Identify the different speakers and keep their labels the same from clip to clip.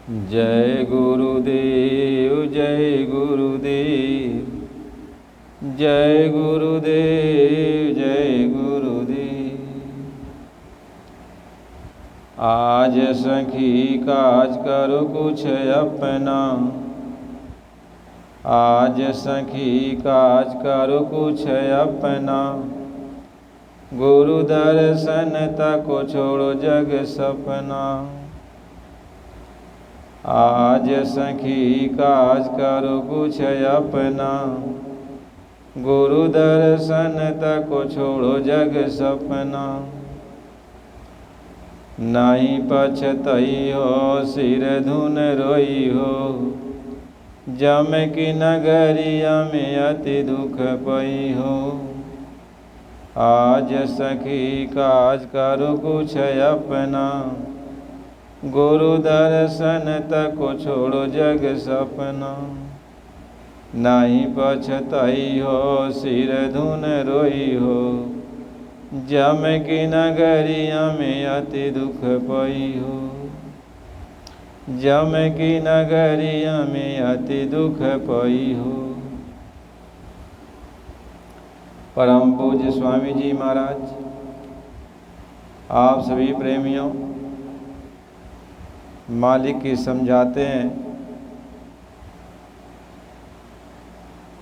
Speaker 1: जय गुरुदेव जय गुरुदेव जय गुरुदेव जय गुरुदेव। आज सखी काज करो कुछ अपना, आज सखी काज करो कुछ अपना। गुरु दर्शन तको छोड़ो जग सपना। आज सखी काज करो कुछ अपना। गुरु दर्शन तको छोड़ो जग सपना। नहीं पछतई हो सिर धुन रोई हो, जम की नगरिया में अति दुख पई हो। आज सखी काज करो कुछ अपना। गुरु दर्शन तको छोड़ो जग सपना। नहीं पछतई हो सिर धुन रोई हो, जम की नगरिया में अति दुख पई हो। जम की नगरिया में अति दुख पई हो। परम पूज्य स्वामी जी महाराज, आप सभी प्रेमियों, मालिक की समझाते हैं,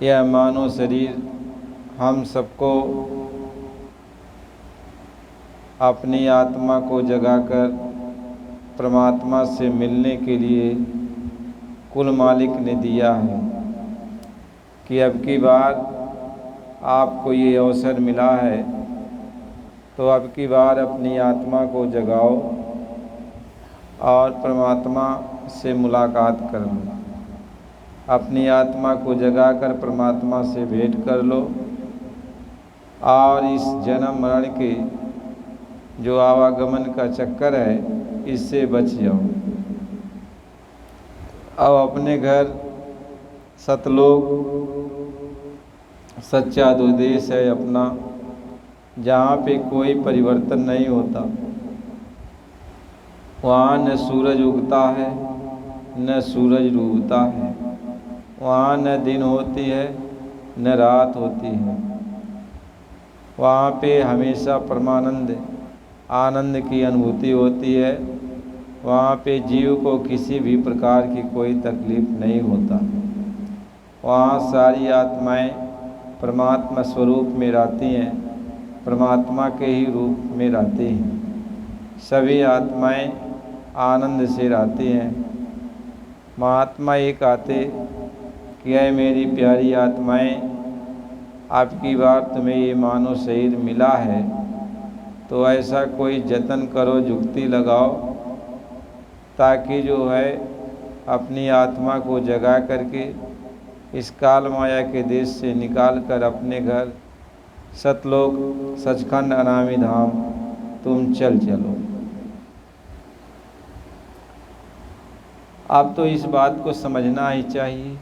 Speaker 1: यह मानव शरीर हम सबको अपनी आत्मा को जगाकर परमात्मा से मिलने के लिए कुल मालिक ने दिया है कि अब की बार आपको ये अवसर मिला है तो अब की बार अपनी आत्मा को जगाओ और परमात्मा से मुलाकात कर लो। अपनी आत्मा को जगाकर परमात्मा से भेंट कर लो और इस जन्म मरण के जो आवागमन का चक्कर है इससे बच जाओ। अब अपने घर सतलोक सच्चा देश है अपना, जहाँ पे कोई परिवर्तन नहीं होता। वहाँ न सूरज उगता है न सूरज डूबता है। वहाँ न दिन होती है न रात होती है। वहाँ पे हमेशा परमानंद आनंद की अनुभूति होती है। वहाँ पे जीव को किसी भी प्रकार की कोई तकलीफ नहीं होता। वहाँ सारी आत्माएं परमात्मा स्वरूप में रहती हैं, परमात्मा के ही रूप में रहती हैं। सभी आत्माएं आनंद से रहती हैं। महात्मा एक आते कि ऐ मेरी प्यारी आत्माएं, आपकी बार तुम्हें ये मानव शरीर मिला है तो ऐसा कोई जतन करो, जुक्ति लगाओ ताकि जो है अपनी आत्मा को जगा करके इस काल माया के देश से निकाल कर अपने घर सतलोक सचखंड अनामी धाम तुम चलो। अब तो इस बात को समझना ही चाहिए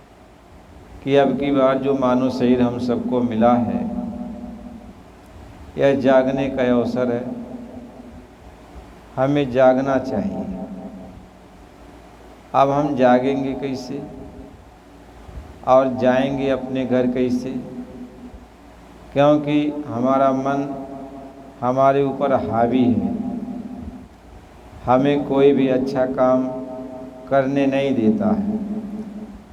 Speaker 1: कि अब की बार जो मानव शरीर हम सबको मिला है यह जागने का अवसर है। हमें जागना चाहिए। अब हम जागेंगे कैसे और जाएंगे अपने घर कैसे? क्योंकि हमारा मन हमारे ऊपर हावी है। हमें कोई भी अच्छा काम करने नहीं देता है।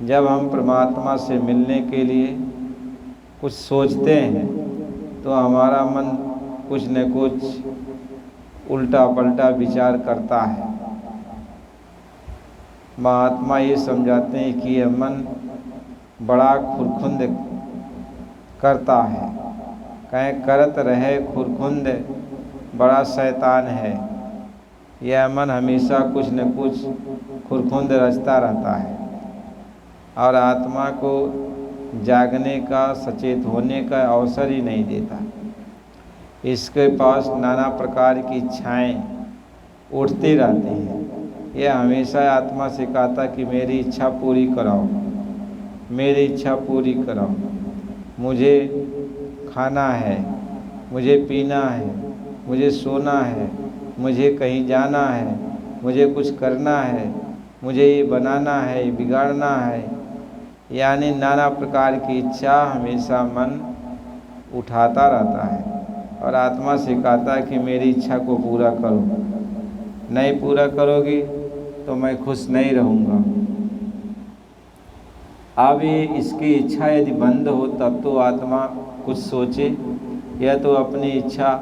Speaker 1: जब हम परमात्मा से मिलने के लिए कुछ सोचते हैं तो हमारा मन कुछ न कुछ उल्टा पलटा विचार करता है। महात्मा ये समझाते हैं कि यह मन बड़ा खुरखुंद करता है। कहें करत रहे खुरखुंद, बड़ा शैतान है। यह मन हमेशा कुछ न कुछ खुरखुंद रचता रहता है और आत्मा को जागने का, सचेत होने का अवसर ही नहीं देता। इसके पास नाना प्रकार की इच्छाएं उठती रहती हैं। यह हमेशा आत्मा से कहता कि मेरी इच्छा पूरी कराओ, मेरी इच्छा पूरी कराओ। मुझे खाना है, मुझे पीना है, मुझे सोना है, मुझे कहीं जाना है, मुझे कुछ करना है। मुझे ये बनाना है, ये बिगाड़ना है, यानी नाना प्रकार की इच्छा हमेशा मन उठाता रहता है। और आत्मा सिखाता है कि मेरी इच्छा को पूरा करो, नहीं पूरा करोगी तो मैं खुश नहीं रहूँगा। अब ये इसकी इच्छा यदि बंद हो तब तो आत्मा कुछ सोचे, या तो अपनी इच्छा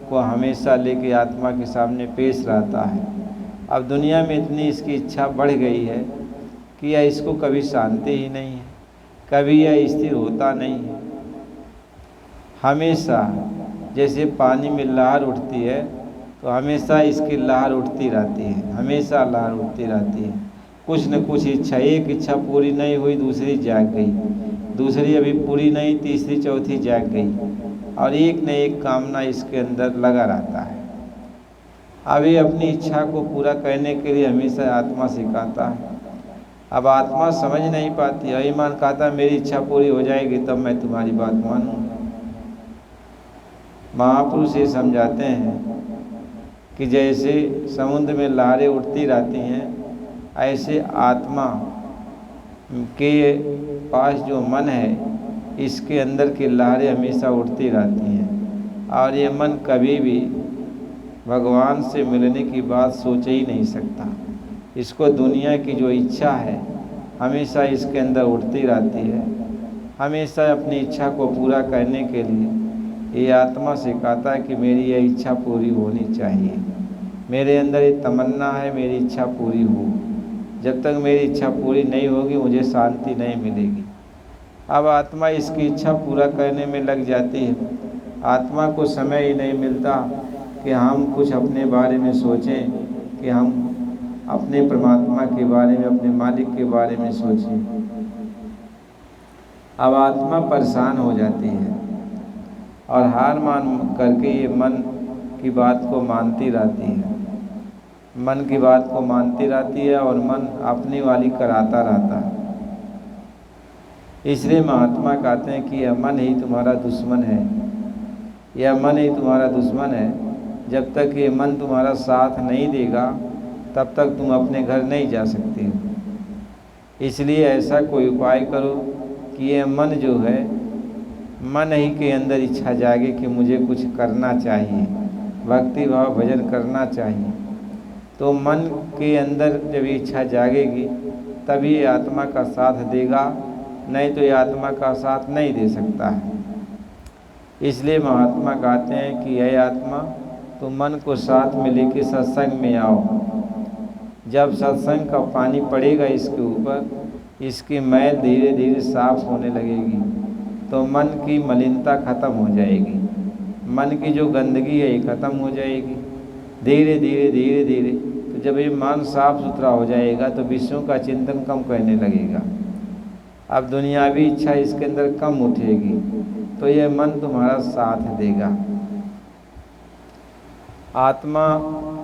Speaker 1: को हमेशा लेके आत्मा के सामने पेश रहता है। अब दुनिया में इतनी इसकी इच्छा बढ़ गई है कि यह इसको कभी शांति ही नहीं है, कभी यह स्थिर होता नहीं है। हमेशा जैसे पानी में लहर उठती है तो हमेशा इसकी लहर उठती रहती है, हमेशा लहर उठती रहती है। कुछ न कुछ इच्छा, एक इच्छा पूरी नहीं हुई दूसरी जाग गई, दूसरी अभी पूरी नहीं तीसरी चौथी जाग गई, और एक न एक कामना इसके अंदर लगा रहता है। अभी अपनी इच्छा को पूरा करने के लिए हमेशा आत्मा सिखाता है। अब आत्मा समझ नहीं पाती, अभिमान कहता मेरी इच्छा पूरी हो जाएगी तब मैं तुम्हारी बात मानूंगा। महापुरुष ये समझाते हैं कि जैसे समुद्र में लहरें उठती रहती हैं, ऐसे आत्मा के पास जो मन है इसके अंदर की लहरें हमेशा उठती रहती हैं, और ये मन कभी भी भगवान से मिलने की बात सोच ही नहीं सकता। इसको दुनिया की जो इच्छा है हमेशा इसके अंदर उठती रहती है। हमेशा अपनी इच्छा को पूरा करने के लिए ये आत्मा सिखाता है कि मेरी यह इच्छा पूरी होनी चाहिए, मेरे अंदर ये तमन्ना है मेरी इच्छा पूरी हो। जब तक मेरी इच्छा पूरी नहीं होगी मुझे शांति नहीं मिलेगी। अब आत्मा इसकी इच्छा पूरा करने में लग जाती है। आत्मा को समय ही नहीं मिलता कि हम कुछ अपने बारे में सोचें, कि हम अपने परमात्मा के बारे में, अपने मालिक के बारे में सोचें। अब आत्मा परेशान हो जाती है और हार मान करके ये मन की बात को मानती रहती है, मन की बात को मानती रहती है और मन अपनी वाली कराता रहता है। इसलिए महात्मा कहते हैं कि यह मन ही तुम्हारा दुश्मन है, यह मन ही तुम्हारा दुश्मन है। जब तक ये मन तुम्हारा साथ नहीं देगा तब तक तुम अपने घर नहीं जा सकते हो। इसलिए ऐसा कोई उपाय करो कि ये मन जो है, मन ही के अंदर इच्छा जागे कि मुझे कुछ करना चाहिए, भक्ति भाव भजन करना चाहिए। तो मन के अंदर जब इच्छा जागेगी तभी ये आत्मा का साथ देगा, नहीं तो ये आत्मा का साथ नहीं दे सकता है। इसलिए महात्मा कहते हैं कि यह आत्मा तुम मन को साथ में लेके सत्संग में आओ। जब सत्संग का पानी पड़ेगा इसके ऊपर, इसकी मैल धीरे धीरे साफ होने लगेगी तो मन की मलिनता खत्म हो जाएगी, मन की जो गंदगी है ये खत्म हो जाएगी धीरे धीरे धीरे धीरे। तो जब ये मन साफ सुथरा हो जाएगा तो विषयों का चिंतन कम करने लगेगा। अब दुनियावी इच्छा इसके अंदर कम उठेगी तो यह मन तुम्हारा साथ देगा। आत्मा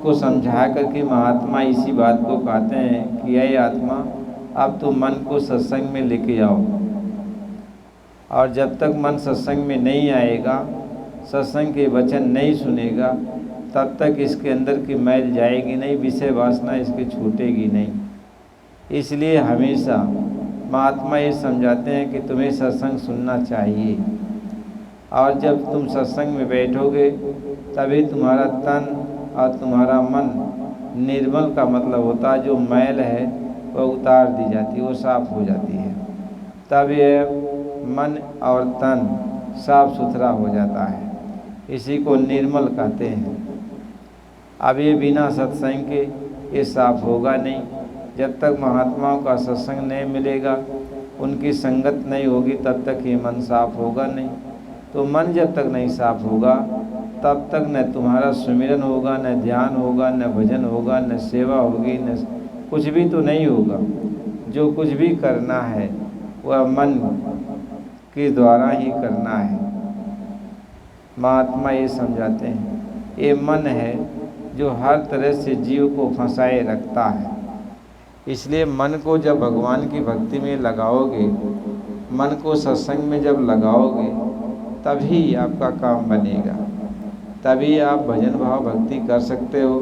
Speaker 1: को समझा करके महात्मा इसी बात को कहते हैं कि यह आत्मा अब तुम मन को सत्संग में लेके आओ। और जब तक मन सत्संग में नहीं आएगा, सत्संग के वचन नहीं सुनेगा, तब तक इसके अंदर की मैल जाएगी नहीं, विषय वासना इसकी छूटेगी नहीं। इसलिए हमेशा महात्मा ये समझाते हैं कि तुम्हें सत्संग सुनना चाहिए, और जब तुम सत्संग में बैठोगे तभी तुम्हारा तन और तुम्हारा मन निर्मल का मतलब होता है, जो मैल है वह उतार दी जाती है, वो साफ हो जाती है, तब यह मन और तन साफ सुथरा हो जाता है। इसी को निर्मल कहते हैं। अब ये बिना सत्संग के ये साफ होगा नहीं। जब तक महात्माओं का सत्संग नहीं मिलेगा, उनकी संगत नहीं होगी, तब तक ये मन साफ होगा नहीं। तो मन जब तक नहीं साफ होगा तब तक न तुम्हारा सुमिरन होगा, न ध्यान होगा, न भजन होगा, न सेवा होगी, न कुछ भी तो नहीं होगा। जो कुछ भी करना है वह मन के द्वारा ही करना है। महात्मा ये समझाते हैं, ये मन है जो हर तरह से जीव को फंसाए रखता है। इसलिए मन को जब भगवान की भक्ति में लगाओगे, मन को सत्संग में जब लगाओगे, तभी आपका काम बनेगा, तभी आप भजन भाव भक्ति कर सकते हो,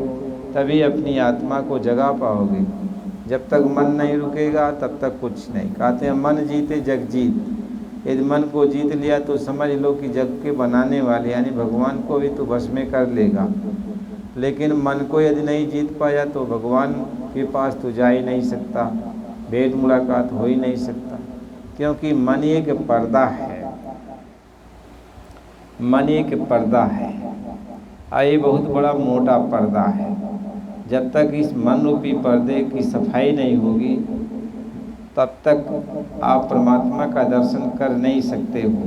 Speaker 1: तभी अपनी आत्मा को जगा पाओगे। जब तक मन नहीं रुकेगा तब तक कुछ नहीं। कहते हैं मन जीते जग जीत। यदि मन को जीत लिया तो समझ लो कि जग के बनाने वाले यानी भगवान को भी तो बस में कर लेगा। लेकिन मन को यदि नहीं जीत पाया तो भगवान के पास तो जा ही नहीं सकता, भेंट मुलाकात हो ही नहीं सकता, क्योंकि मन एक पर्दा है। मन एक पर्दा है, ये बहुत बड़ा मोटा पर्दा है। जब तक इस मन रूपी पर्दे की सफाई नहीं होगी तब तक आप परमात्मा का दर्शन कर नहीं सकते हो।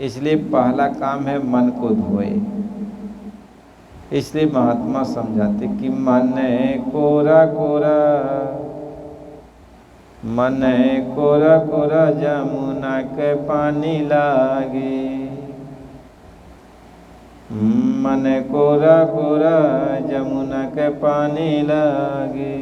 Speaker 1: इसलिए पहला काम है मन को धोए। इसलिए महात्मा समझाते कि मन कोरा कोरा, मन कोरा कोरा जमुना के पानी लागे। मन कोरा कोरा जमुना के पानी लागे।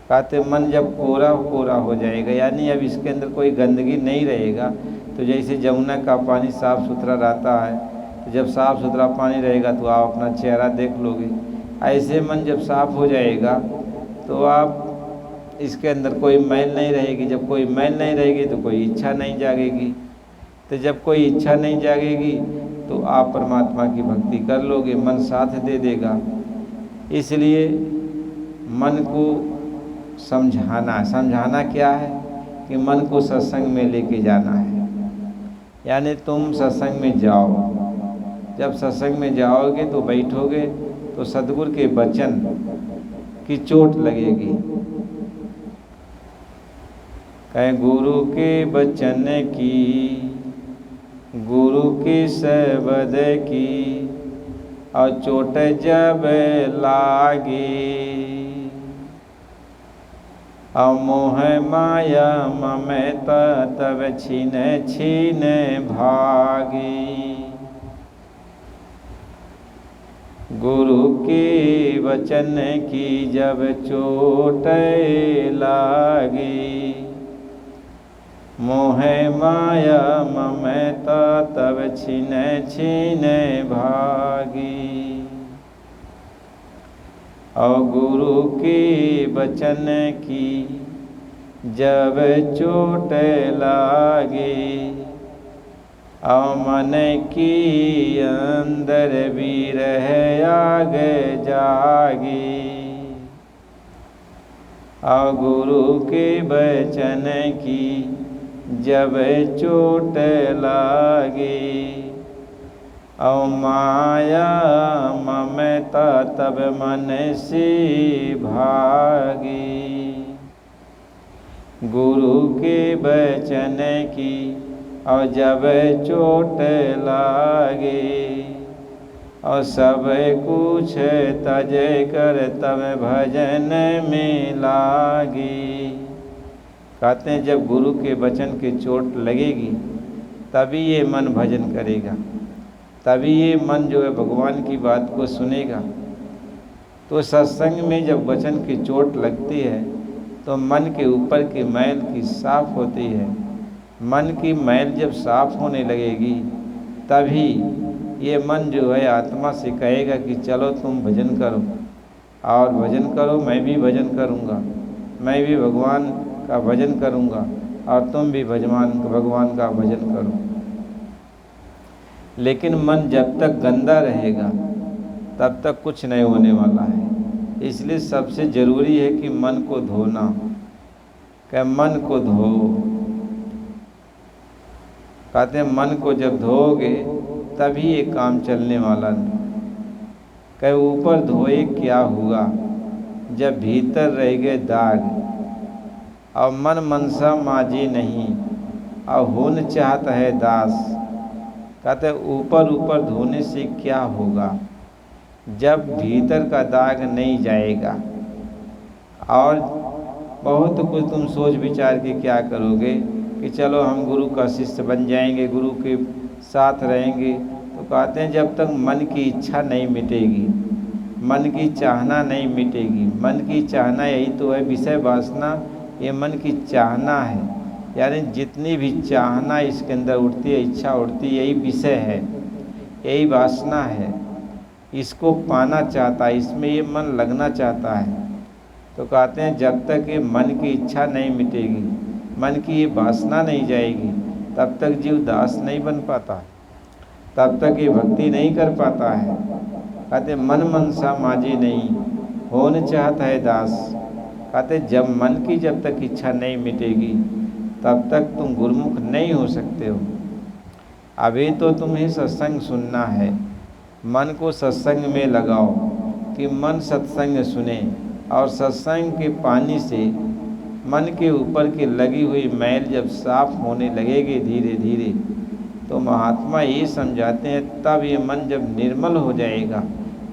Speaker 1: कहते मन जब कोरा कोरा हो जाएगा यानी अब इसके अंदर कोई गंदगी नहीं रहेगा, तो जैसे जमुना का पानी साफ़ सुथरा रहता है, तो जब साफ़ सुथरा पानी रहेगा तो आप अपना चेहरा देख लोगे। ऐसे मन जब साफ़ हो जाएगा तो आप इसके अंदर कोई मैल नहीं रहेगी। जब कोई मैल नहीं रहेगी तो कोई इच्छा नहीं जागेगी, तो जब कोई इच्छा नहीं जागेगी तो आप परमात्मा की भक्ति कर लोगे, मन साथ दे देगा। इसलिए मन को समझाना क्या है कि मन को सत्संग में लेके जाना है। यानी तुम सत्संग में जाओ, जब सत्संग में जाओगे तो बैठोगे तो सद्गुरु के वचन की चोट लगेगी। कहें गुरु के वचन की, गुरु के शब्द की और चोट जब लागे, और मोह माया ममता तब छीन छीन भागी। गुरु के वचन की जब चोट लागी, मोह माया ममता तब छीन छीन भागी। और गुरु के वचन की जब चोट लागे, और मन की अंदर भी रह आगे जागी। और गुरु के वचन की जब चोट लागे, और माया ममता तब मन से भागी। गुरु के वचन की और जब चोट लागे, और सब कुछ तज कर तब भजन में लागी। कहते हैं जब गुरु के वचन की चोट लगेगी तभी ये मन भजन करेगा, तभी ये मन जो है भगवान की बात को सुनेगा। तो सत्संग में जब वचन की चोट लगती है तो मन के ऊपर की मैल की साफ होती है। मन की मैल जब साफ होने लगेगी तभी ये मन जो है आत्मा से कहेगा कि चलो तुम भजन करो, और भजन करो, मैं भी भजन करूँगा, मैं भी भगवान का भजन करूँगा, और तुम भी भगवान का भजन करो। लेकिन मन जब तक गंदा रहेगा तब तक कुछ नहीं होने वाला है। इसलिए सबसे ज़रूरी है कि मन को धोना। क्या मन को धो, कहते हैं मन को जब धोओगे तभी ये काम चलने वाला नहीं। कहे ऊपर धोए क्या हुआ जब भीतर रह गए दाग, और मन मनसा माजी नहीं और होन चाहता है दास। कहते ऊपर ऊपर धोने से क्या होगा जब भीतर का दाग नहीं जाएगा। और बहुत कुछ तुम सोच विचार के क्या करोगे कि चलो हम गुरु का शिष्य बन जाएंगे, गुरु के साथ रहेंगे। तो कहते हैं जब तक मन की इच्छा नहीं मिटेगी, मन की चाहना नहीं मिटेगी। मन की चाहना यही तो है, विषय वासना ये मन की चाहना है। यानी जितनी भी चाहना इसके अंदर उठती है, इच्छा उठती है, यही विषय है, यही वासना है। इसको पाना चाहता है, इसमें ये मन लगना चाहता है। तो कहते हैं जब तक ये मन की इच्छा नहीं मिटेगी, मन की ये वासना नहीं जाएगी, तब तक जीव दास नहीं बन पाता, तब तक ये भक्ति नहीं कर पाता है। कहते मन मनसा माजी नहीं, होने चाहता है दास। कहते जब तक इच्छा नहीं मिटेगी तब तक तुम गुरुमुख नहीं हो सकते हो। अभी तो तुम्हें सत्संग सुनना है, मन को सत्संग में लगाओ कि मन सत्संग सुने, और सत्संग के पानी से मन के ऊपर की लगी हुई मैल जब साफ होने लगेगी धीरे धीरे, तो महात्मा ये समझाते हैं तब ये मन जब निर्मल हो जाएगा,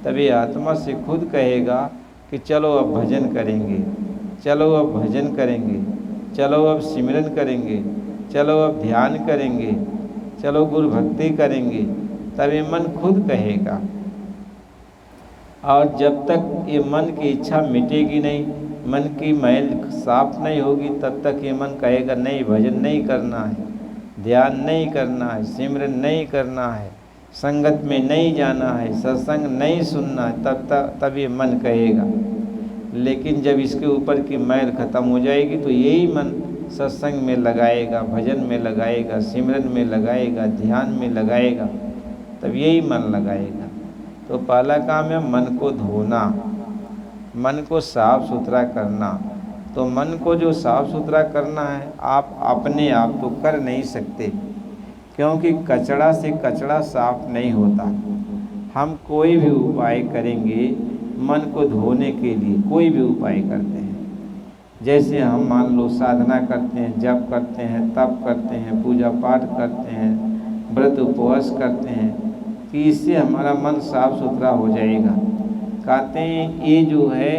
Speaker 1: तब ये आत्मा से खुद कहेगा कि चलो अब भजन करेंगे, चलो अब भजन करेंगे, चलो अब सिमरन करेंगे, चलो अब ध्यान करेंगे, चलो गुरु भक्ति करेंगे। तब ये मन खुद कहेगा। और जब तक ये मन की इच्छा मिटेगी नहीं, मन की मैल साफ नहीं होगी, तब तक ये मन कहेगा नहीं, भजन नहीं करना है, ध्यान नहीं करना है, सिमरन नहीं करना है, संगत में नहीं जाना है, सत्संग नहीं सुनना है। तब ये मन कहेगा। लेकिन जब इसके ऊपर की मैल खत्म हो जाएगी तो यही मन सत्संग में लगाएगा, भजन में लगाएगा, सिमरन में लगाएगा, ध्यान में लगाएगा, तब यही मन लगाएगा। तो पहला काम है मन को धोना, मन को साफ सुथरा करना। तो मन को जो साफ सुथरा करना है आप अपने आप तो कर नहीं सकते, क्योंकि कचरा से कचरा साफ नहीं होता। हम कोई भी उपाय करेंगे मन को धोने के लिए, कोई भी उपाय करते हैं, जैसे हम मान लो साधना करते हैं, जप करते हैं, तप करते हैं, पूजा पाठ करते हैं, व्रत उपवास करते हैं, कि इससे हमारा मन साफ सुथरा हो जाएगा। कहते हैं ये जो है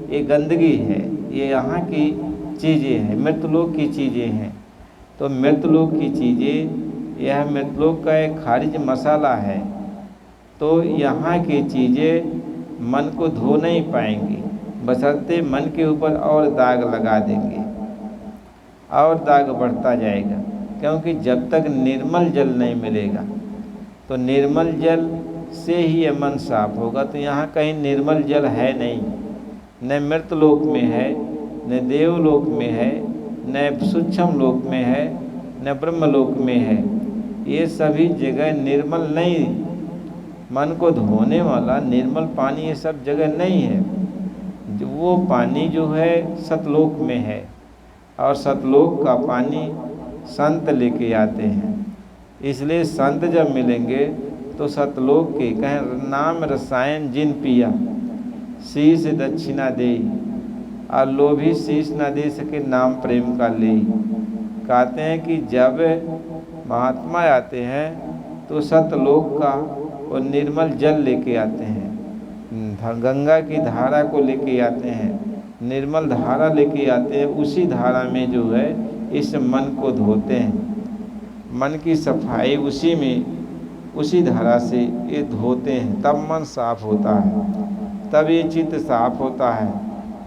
Speaker 1: ये गंदगी है, ये यहाँ की चीज़ें हैं, मृतलोक की चीज़ें हैं। तो मृतलोक की चीज़ें, यह मृतलोक का एक खारिज मसाला है, तो यहाँ की चीज़ें मन को धो नहीं पाएंगी, बशर्ते मन के ऊपर और दाग लगा देंगे, और दाग बढ़ता जाएगा। क्योंकि जब तक निर्मल जल नहीं मिलेगा, तो निर्मल जल से ही ये मन साफ होगा। तो यहाँ कहीं निर्मल जल है नहीं, न मृतलोक में है, न देवलोक में है, न सूक्ष्म लोक में है, न ब्रह्मलोक में है। ये सभी जगह निर्मल नहीं, मन को धोने वाला निर्मल पानी ये सब जगह नहीं है। वो पानी जो है सतलोक में है, और सतलोक का पानी संत लेके आते हैं। इसलिए संत जब मिलेंगे तो सतलोक के कहें नाम रसायन जिन पिया, शीश दक्षिणा दे, और लोभी शीश न दे सके नाम प्रेम का ले। कहते हैं कि जब महात्मा आते हैं तो सतलोक का और निर्मल जल लेके आते हैं, गंगा की धारा को लेके आते हैं, निर्मल धारा लेके आते हैं। उसी धारा में जो है इस मन को धोते हैं, मन की सफाई उसी में, उसी धारा से ये धोते हैं, तब मन साफ होता है, तब ये चित्त साफ होता है,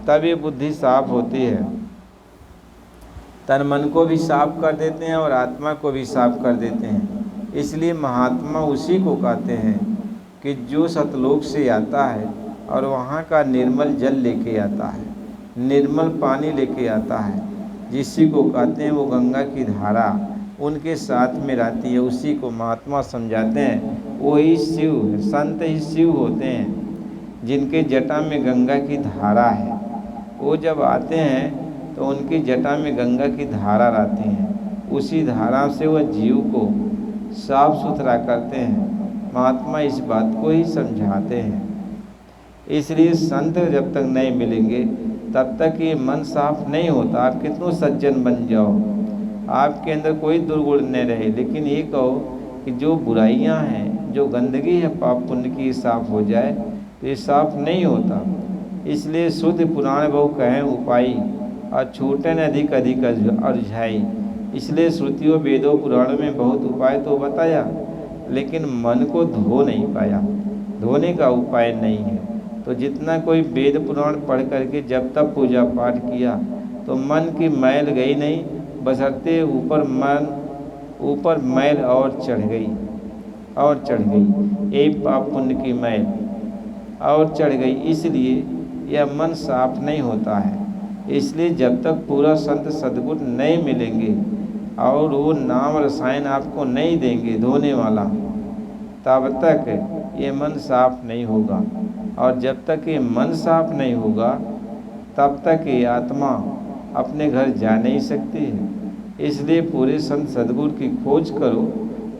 Speaker 1: तब ये बुद्धि साफ होती है। तन मन को भी साफ कर देते हैं और आत्मा को भी साफ कर देते हैं। इसलिए महात्मा उसी को कहते हैं कि जो सतलोक से आता है और वहाँ का निर्मल जल लेके आता है, निर्मल पानी लेके आता है, जिसी को कहते हैं वो गंगा की धारा उनके साथ में रहती है, उसी को महात्मा समझाते हैं। वही शिव है, संत ही शिव होते हैं, जिनके जटा में गंगा की धारा है। वो जब आते हैं तो उनकी जटा में गंगा की धारा रहती है, उसी धारा से वह जीव को साफ सुथरा करते हैं। महात्मा इस बात को ही समझाते हैं। इसलिए संत जब तक नहीं मिलेंगे तब तक ये मन साफ नहीं होता। आप कितनों सज्जन बन जाओ, आपके अंदर कोई दुर्गुण न रहे, लेकिन ये कहो कि जो बुराइयां हैं, जो गंदगी है पाप पुण्य की साफ हो जाए, तो ये साफ नहीं होता। इसलिए शुद्ध पुराण बहु कहें उपाई, और छूटे न अधिक अधिक अरझाई। इसलिए श्रुतियों वेदों पुराणों में बहुत उपाय तो बताया, लेकिन मन को धो नहीं पाया, धोने का उपाय नहीं है। तो जितना कोई वेद पुराण पढ़ करके जब तक पूजा पाठ किया तो मन की मैल गई नहीं, बशर्ते ऊपर मैल और चढ़ गई, और चढ़ गई, एक पाप पुण्य की मैल और चढ़ गई। इसलिए यह मन साफ नहीं होता है। इसलिए जब तक पूरा संत सद्गुण नहीं मिलेंगे और वो नाम रसायन आपको नहीं देंगे धोने वाला, तब तक ये मन साफ नहीं होगा। और जब तक ये मन साफ नहीं होगा तब तक ये आत्मा अपने घर जा नहीं सकती है। इसलिए पूरे संत सद्गुरु की खोज करो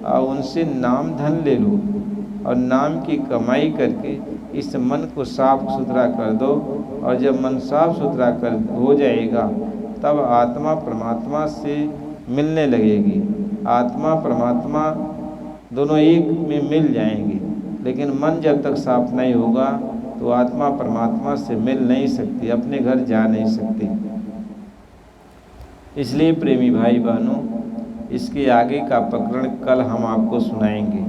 Speaker 1: और उनसे नाम धन ले लो और नाम की कमाई करके इस मन को साफ सुथरा कर दो। और जब मन साफ सुथरा कर हो जाएगा तब आत्मा परमात्मा से मिलने लगेगी। आत्मा परमात्मा दोनों एक में मिल जाएंगे। लेकिन मन जब तक साफ नहीं होगा तो आत्मा परमात्मा से मिल नहीं सकती, अपने घर जा नहीं सकती। इसलिए प्रेमी भाई बहनों, इसके आगे का प्रकरण कल हम आपको सुनाएंगे।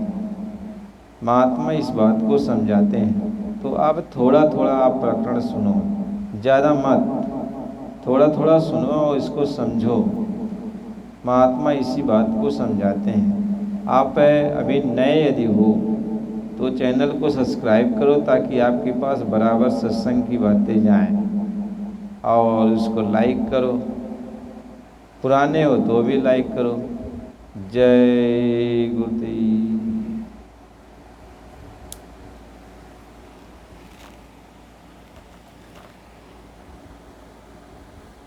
Speaker 1: महात्मा इस बात को समझाते हैं। तो अब थोड़ा थोड़ा आप प्रकरण सुनो, ज़्यादा मत, थोड़ा थोड़ा सुनो और इसको समझो। महात्मा इसी बात को समझाते हैं। आप अभी नए यदि हो तो चैनल को सब्सक्राइब करो ताकि आपके पास बराबर सत्संग की बातें जाएं, और उसको लाइक करो। पुराने हो तो भी लाइक करो। जय गुरुदेव।